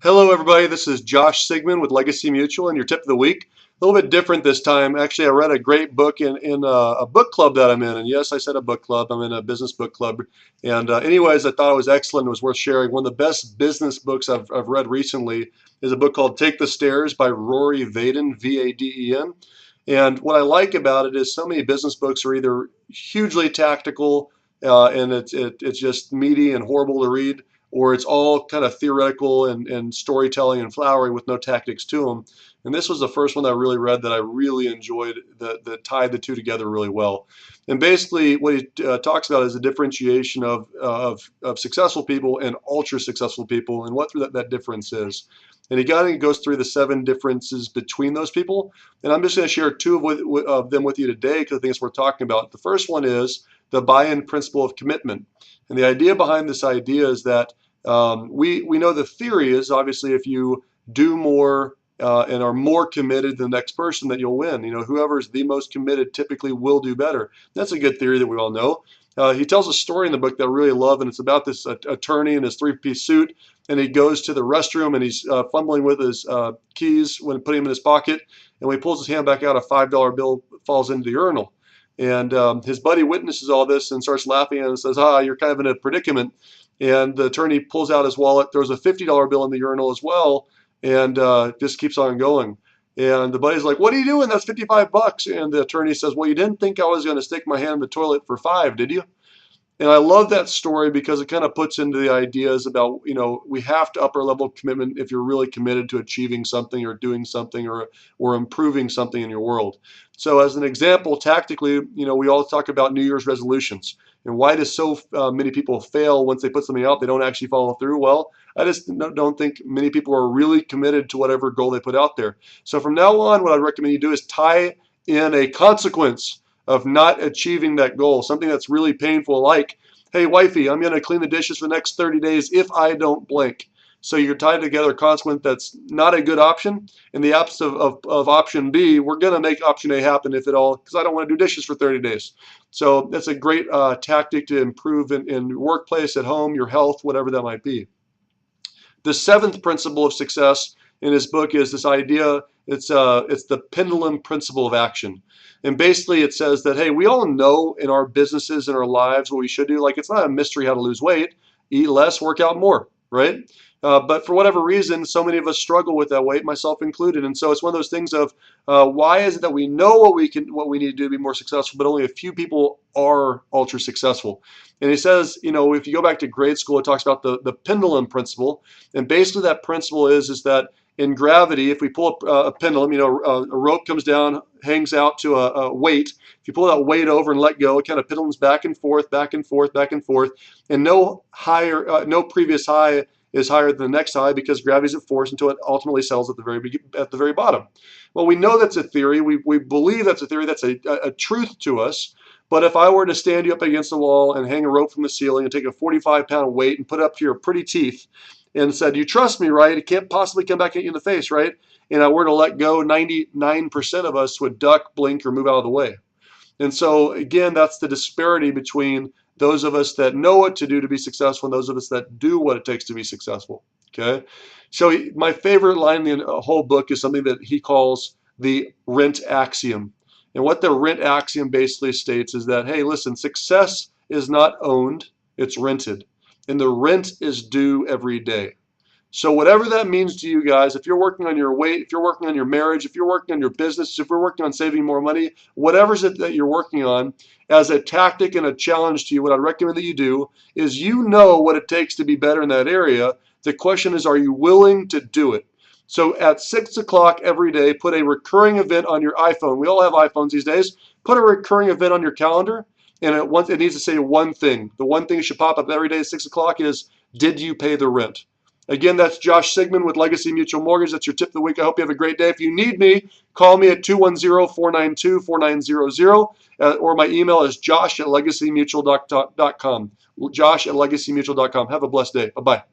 Hello, everybody. This is Josh Sigmund with Legacy Mutual and your tip of the week. A little bit different this time. Actually, I read a great book in a book club that I'm in. And yes, I said a book club. I'm in a business book club. And anyways, I thought it was excellent. It was worth sharing. One of the best business books I've read recently is a book called Take the Stairs by Rory Vaden, V-A-D-E-N. And what I like about it is so many business books are either hugely tactical and it's just meaty and horrible to read, or it's all kind of theoretical and storytelling and flowery with no tactics to them. And this was the first one that I really read that I really enjoyed, that tied the two together really well. And basically what he talks about is the differentiation of successful people and ultra successful people and what that difference is. And he goes through the 7 differences between those people. And I'm just going to share 2 of them with you today because I think it's worth talking about. The first one is the buy-in principle of commitment. And the idea behind this idea is that we know the theory is obviously if you do more and are more committed than the next person that you'll win. You know, whoever is the most committed typically will do better. That's a good theory that we all know. He tells a story in the book that I really love, and it's about this attorney in his 3-piece suit, and he goes to the restroom and he's fumbling with his keys when putting them in his pocket, and when he pulls his hand back out, a $5 bill falls into the urinal. And his buddy witnesses all this and starts laughing at him and says, you're kind of in a predicament. And the attorney pulls out his wallet, throws a $50 bill in the urinal as well, and just keeps on going. And the buddy's like, what are you doing? That's $55. And the attorney says, well, you didn't think I was going to stick my hand in the toilet for 5, did you? And I love that story because it kind of puts into the ideas about, you know, we have to upper level commitment if you're really committed to achieving something or doing something or improving something in your world. So as an example, tactically, you know, we all talk about New Year's resolutions. And why do so many people fail once they put something out? They don't actually follow through. Well, I just don't think many people are really committed to whatever goal they put out there. So from now on, what I'd recommend you do is tie in a consequence of not achieving that goal, something that's really painful, like, hey, wifey, I'm going to clean the dishes for the next 30 days if I don't blink. So you're tied together a consequence that's not a good option. In the absence of option B, we're going to make option A happen if at all, because I don't want to do dishes for 30 days. So that's a great tactic to improve in workplace, at home, your health, whatever that might be. The 7th principle of success in his book is this idea, it's the pendulum principle of action. And basically it says that, hey, we all know in our businesses and our lives what we should do. Like, it's not a mystery how to lose weight. Eat less, work out more, right? But for whatever reason, so many of us struggle with that weight, myself included. And so it's one of those things of why is it that we know what we need to do to be more successful, but only a few people are ultra successful. And he says, you know, if you go back to grade school, it talks about the pendulum principle. And basically that principle is that in gravity, if we pull a pendulum, you know, a rope comes down, hangs out to a weight. If you pull that weight over and let go, it kind of pendulums back and forth, back and forth, back and forth. And no previous high is higher than the next high because gravity is at force until it ultimately settles at the very bottom. Well, we know that's a theory. We believe that's a theory. That's a truth to us. But if I were to stand you up against the wall and hang a rope from the ceiling and take a 45-pound weight and put it up to your pretty teeth and said, you trust me, right? It can't possibly come back at you in the face, right? And I were to let go, 99% of us would duck, blink, or move out of the way. And so, again, that's the disparity between those of us that know what to do to be successful and those of us that do what it takes to be successful, okay? So my favorite line in the whole book is something that he calls the rent axiom. And what the rent axiom basically states is that, hey, listen, success is not owned, it's rented. And the rent is due every day. So whatever that means to you guys, if you're working on your weight, if you're working on your marriage, if you're working on your business, if you're working on saving more money, whatever it is that you're working on, as a tactic and a challenge to you, what I'd recommend that you do is you know what it takes to be better in that area. The question is, are you willing to do it? So at 6 o'clock every day, put a recurring event on your iPhone. We all have iPhones these days. Put a recurring event on your calendar, and it needs to say one thing. The one thing that should pop up every day at 6 o'clock is, did you pay the rent? Again, that's Josh Sigmund with Legacy Mutual Mortgage. That's your tip of the week. I hope you have a great day. If you need me, call me at 210-492-4900, or my email is josh@legacymutual.com. Josh@legacymutual.com. Have a blessed day. Bye-bye.